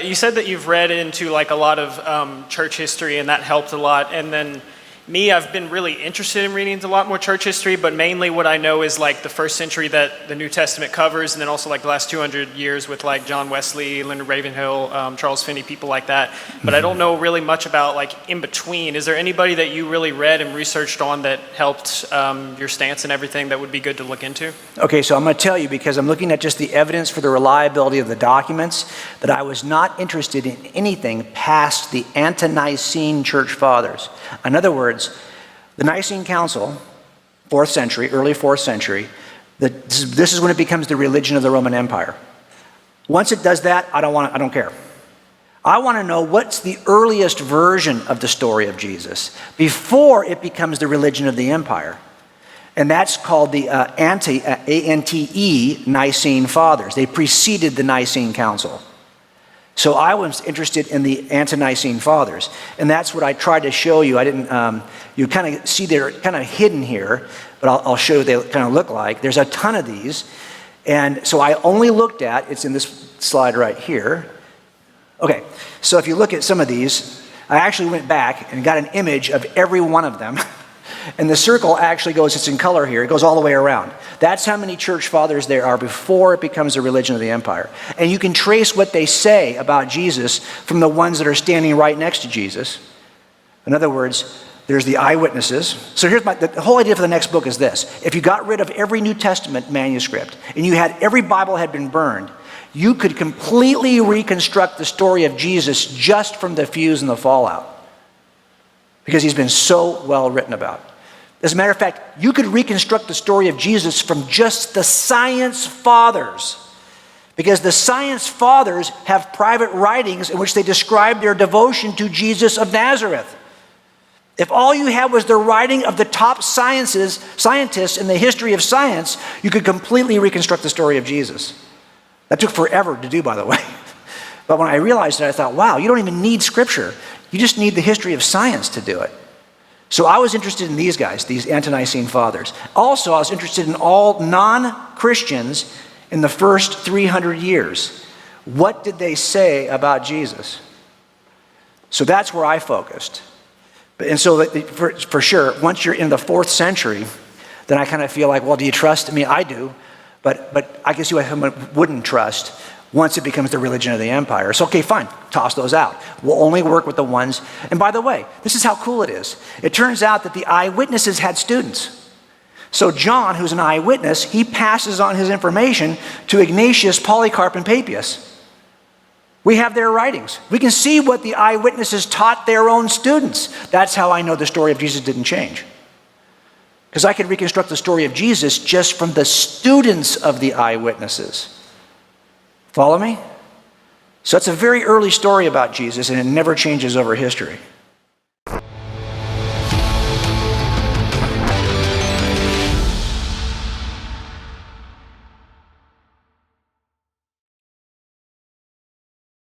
You said that you've read into like a lot of church history, and that helped a lot. And then me, I've been really interested in reading into a lot more church history, but mainly what I know is like the first century that the New Testament covers, and then also like the last 200 years with like John Wesley, Leonard Ravenhill, Charles Finney, people like that. But I don't know really much about like in between. Is there anybody that you really read and researched on that helped your stance and everything that would be good to look into? Okay, so I'm going to tell you, because I'm looking at just the evidence for the reliability of the documents, that I was not interested in anything past the ante-Nicene church fathers. In other words, the Nicene Council, 4th century, early 4th century, this is when it becomes the religion of the Roman Empire. Once it does that, I don't care. I want to know what's the earliest version of the story of Jesus before it becomes the religion of the empire. And that's called the ANTE Nicene Fathers. They preceded the Nicene Council. So I was interested in the ante-Nicene Fathers, and that's what I tried to show you. I didn't. You kind of see they're kind of hidden here, but I'll show you what they kind of look like. There's a ton of these, and so I only looked at. It's in this slide right here. Okay, so if you look at some of these, I actually went back and got an image of every one of them. And the circle actually goes, it's in color here, it goes all the way around. That's how many church fathers there are before it becomes the religion of the empire. And you can trace what they say about Jesus from the ones that are standing right next to Jesus. In other words, there's the eyewitnesses. So here's the whole idea for the next book is this. If you got rid of every New Testament manuscript and you had every Bible had been burned, you could completely reconstruct the story of Jesus just from the fuse and the fallout, because he's been so well written about. As a matter of fact, you could reconstruct the story of Jesus from just the science fathers, because the science fathers have private writings in which they describe their devotion to Jesus of Nazareth. If all you had was the writing of the top scientists in the history of science, you could completely reconstruct the story of Jesus. That took forever to do, by the way. But when I realized it, I thought, wow, you don't even need scripture. You just need the history of science to do it. So I was interested in these guys, these ante-Nicene fathers. Also, I was interested in all non-Christians in the first 300 years. What did they say about Jesus? So that's where I focused. And so for sure, once you're in the 4th century, then I kind of feel like, well, do you trust? I mean, I do, but I can see why someone wouldn't trust once it becomes the religion of the empire. So, okay, fine, toss those out. We'll only work with the ones. And by the way, this is how cool it is. It turns out that the eyewitnesses had students. So John, who's an eyewitness, he passes on his information to Ignatius, Polycarp, and Papias. We have their writings. We can see what the eyewitnesses taught their own students. That's how I know the story of Jesus didn't change. Because I could reconstruct the story of Jesus just from the students of the eyewitnesses. Follow me? So it's a very early story about Jesus, and it never changes over history.